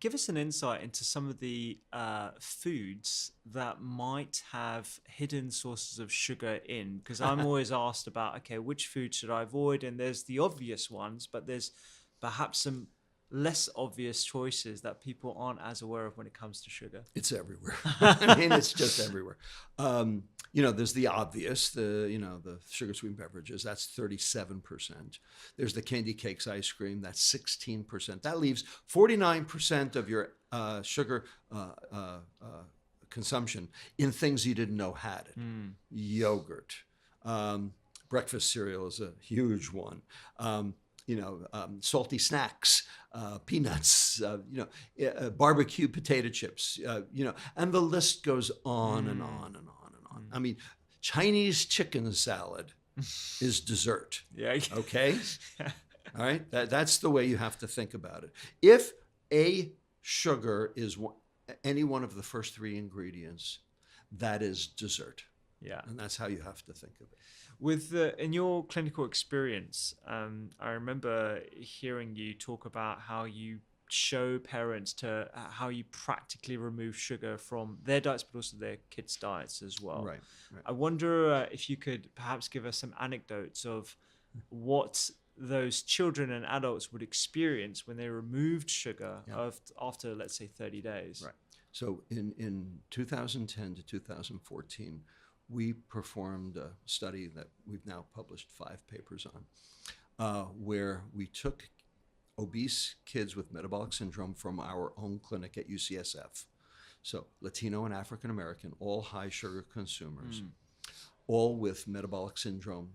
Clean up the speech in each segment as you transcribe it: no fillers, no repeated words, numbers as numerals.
give us an insight into some of the foods that might have hidden sources of sugar in? Because I'm always asked about, okay, which food should I avoid? And there's the obvious ones, but there's perhaps some less obvious choices that people aren't as aware of when it comes to sugar. It's everywhere. I mean, it's just everywhere. There's the obvious, the sugar sweetened beverages. That's 37%. There's the candy cakes, ice cream. That's 16%. That leaves 49% of your sugar consumption in things you didn't know had it. Yogurt, breakfast cereal is a huge one. Salty snacks, peanuts, barbecue potato chips, and the list goes on and on and on and on. I mean, Chinese chicken salad is dessert. Yeah. Okay. All right. That's the way you have to think about it. If a sugar is any one of the first three ingredients, that is dessert. Yeah. And that's how you have to think of it. In your clinical experience, I remember hearing you talk about how you show parents to how you practically remove sugar from their diets, but also their kids' diets as well. Right. I wonder if you could perhaps give us some anecdotes of what those children and adults would experience when they removed sugar after, let's say, 30 days. Right. So in 2010 to 2014, we performed a study that we've now published 5 papers on, where we took obese kids with metabolic syndrome from our own clinic at UCSF. So Latino and African American, all high sugar consumers, all with metabolic syndrome,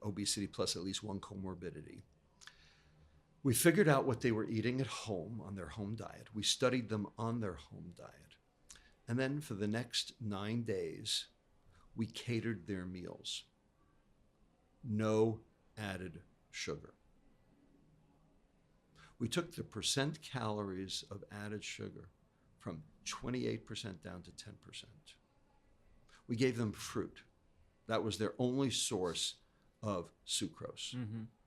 obesity plus at least one comorbidity. We figured out what they were eating at home on their home diet. We studied them on their home diet. And then for the next 9 days, we catered their meals. No added sugar. We took the percent calories of added sugar from 28% down to 10%. We gave them fruit. That was their only source of sucrose,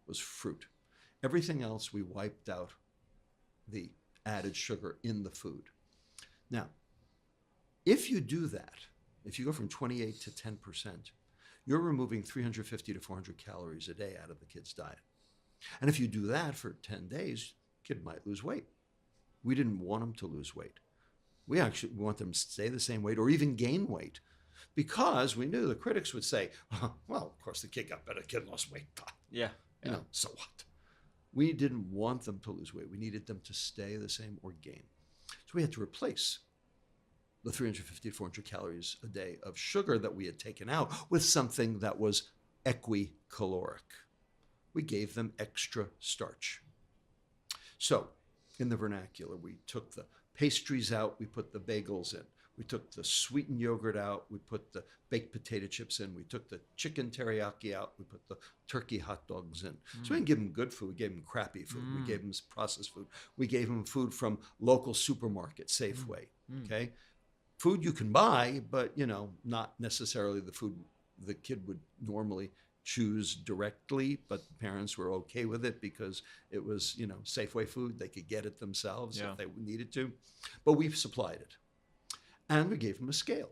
was fruit. Everything else, we wiped out the added sugar in the food. Now, if you do that, if you go from 28 to 10%, you're removing 350 to 400 calories a day out of the kid's diet. And if you do that for 10 days, kid might lose weight. We didn't want them to lose weight. We actually want them to stay the same weight or even gain weight, because we knew the critics would say, well, of course the kid got better, the kid lost weight. Yeah. So what? We didn't want them to lose weight. We needed them to stay the same or gain. So we had to replace the 350 to 400 calories a day of sugar that we had taken out with something that was equicaloric. We gave them extra starch. So in the vernacular, we took the pastries out, we put the bagels in. We took the sweetened yogurt out, we put the baked potato chips in, we took the chicken teriyaki out, we put the turkey hot dogs in. So we didn't give them good food, we gave them crappy food. We gave them processed food. We gave them food from local supermarket, Safeway, okay? Food you can buy, but, not necessarily the food the kid would normally choose directly, but parents were okay with it because it was, Safeway food. They could get it themselves if they needed to, but we supplied it. And we gave them a scale.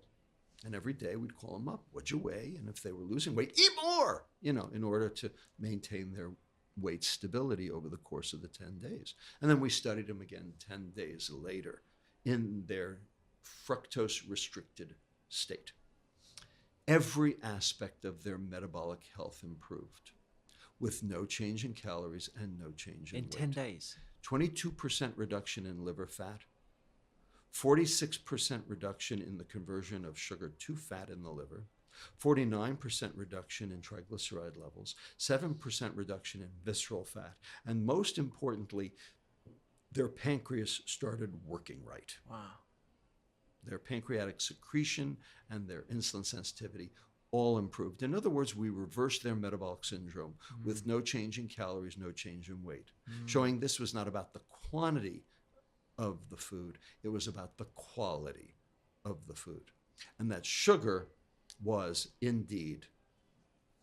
And every day we'd call them up, what'd you weigh? And if they were losing weight, eat more, in order to maintain their weight stability over the course of the 10 days. And then we studied them again 10 days later in their fructose restricted state. Every aspect of their metabolic health improved with no change in calories and no change in weight. In 10 days. 22% reduction in liver fat, 46% reduction in the conversion of sugar to fat in the liver, 49% reduction in triglyceride levels, 7% reduction in visceral fat, and most importantly, their pancreas started working right. Wow. Their pancreatic secretion and their insulin sensitivity all improved. In other words, we reversed their metabolic syndrome with no change in calories, no change in weight, showing this was not about the quantity of the food, it was about the quality of the food. And that sugar was indeed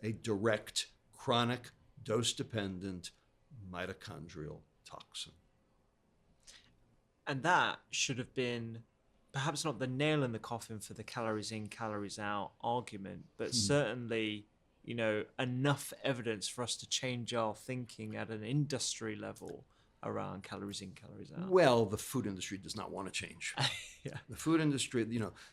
a direct, chronic, dose-dependent mitochondrial toxin. And that should have been perhaps not the nail in the coffin for the calories in, calories out argument, but certainly, enough evidence for us to change our thinking at an industry level around calories in, calories out. Well, the food industry does not want to change. Yeah. The food industry,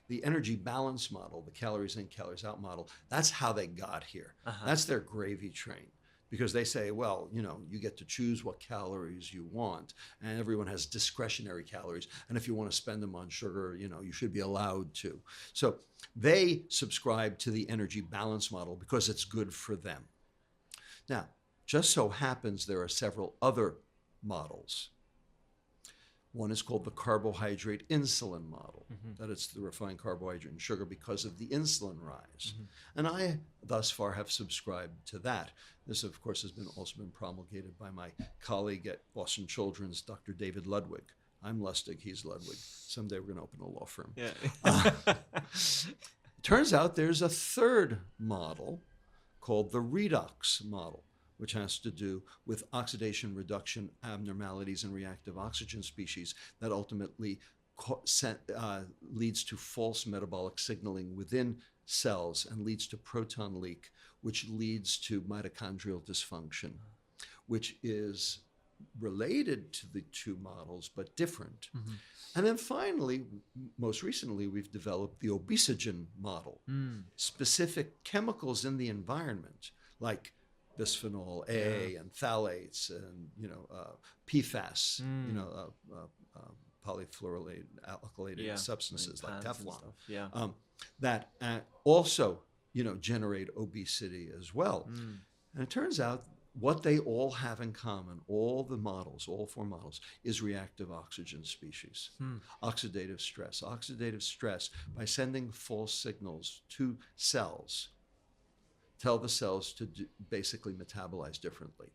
the energy balance model, the calories in, calories out model, that's how they got here. That's their gravy train. Because they say, well, you get to choose what calories you want, and everyone has discretionary calories. And if you want to spend them on sugar, you should be allowed to. So they subscribe to the energy balance model because it's good for them. Now, just so happens there are several other models. One is called the carbohydrate insulin model, that it's the refined carbohydrate and sugar because of the insulin rise. And I, thus far, have subscribed to that. This, of course, has also been promulgated by my colleague at Boston Children's, Dr. David Ludwig. I'm Lustig, he's Ludwig. Someday we're going to open a law firm. Yeah. Turns out there's a third model called the redox model, which has to do with oxidation reduction abnormalities in reactive oxygen species that ultimately leads to false metabolic signaling within cells and leads to proton leak, which leads to mitochondrial dysfunction, which is related to the two models, but different. And then finally, most recently, we've developed the obesogen model, specific chemicals in the environment, like bisphenol A and phthalates and PFAS, polyfluorinated alkylated substances like Teflon, that also generate obesity as well. And it turns out what they all have in common, all four models, is reactive oxygen species. Oxidative stress. Oxidative stress, by sending false signals to cells, tell the cells to basically metabolize differently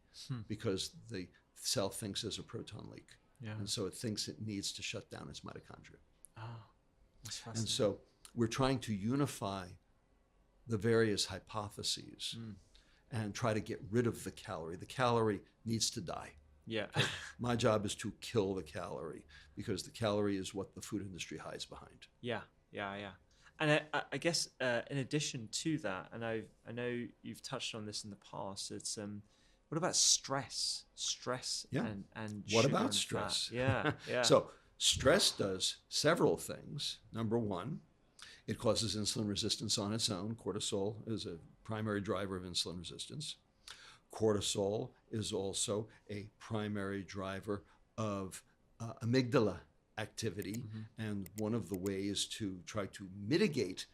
because the cell thinks there's a proton leak. And so it thinks it needs to shut down its mitochondria. That's fascinating. And so we're trying to unify the various hypotheses and try to get rid of the calorie. The calorie needs to die. Yeah. My job is to kill the calorie because the calorie is what the food industry hides behind. Yeah. And I guess in addition to that, and I know you've touched on this in the past, it's what about stress? And what sugar about and stress? Fat? Yeah. So stress does several things. Number one, it causes insulin resistance on its own. Cortisol is a primary driver of insulin resistance. Cortisol is also a primary driver of amygdala activity. And one of the ways to try to mitigate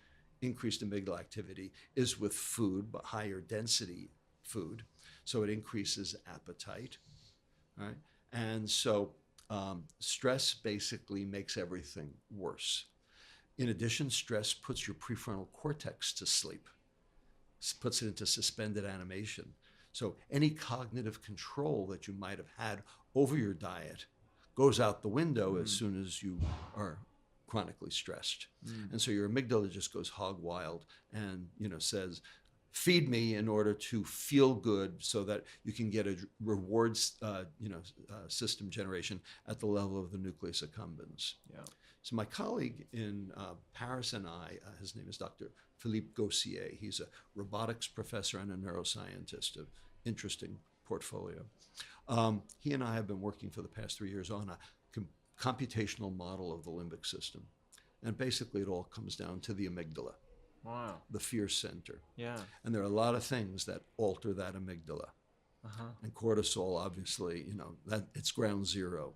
increased amygdala activity is with food, but higher density food. So it increases appetite, right? And so stress basically makes everything worse. In addition, stress puts your prefrontal cortex to sleep, puts it into suspended animation. So any cognitive control that you might have had over your diet goes out the window as soon as you are chronically stressed. And so your amygdala just goes hog wild and says, feed me in order to feel good so that you can get a rewards system generation at the level of the nucleus accumbens. So my colleague in Paris and I, his name is Dr. Philippe Gossier. He's a robotics professor and a neuroscientist, an interesting portfolio. He and I have been working for the past 3 years on a computational model of the limbic system. And basically it all comes down to the amygdala. Wow. The fear center. Yeah. And there are a lot of things that alter that amygdala. And cortisol, obviously, that it's ground zero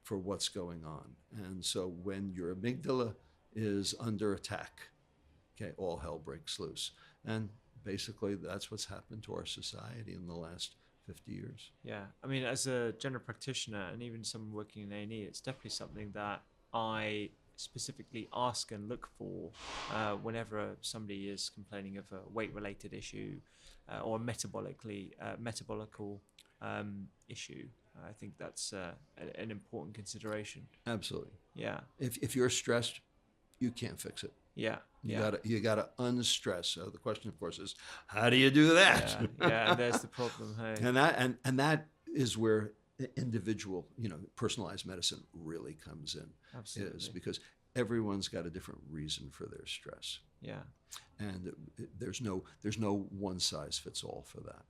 for what's going on. And so when your amygdala is under attack, all hell breaks loose. And basically that's what's happened to our society in the last 50 years. Yeah. I mean, as a general practitioner and even someone working in A&E, it's definitely something that I specifically ask and look for whenever somebody is complaining of a weight-related issue or a metabolical issue. I think that's an important consideration. Absolutely. Yeah. If you're stressed, you can't fix it. Yeah. You gotta unstress. So the question, of course, is how do you do that? Yeah. And there's the problem. Hey. And that is where individual, personalized medicine really comes in, Absolutely. is because everyone's got a different reason for their stress, Yeah. and there's no one size fits all for that.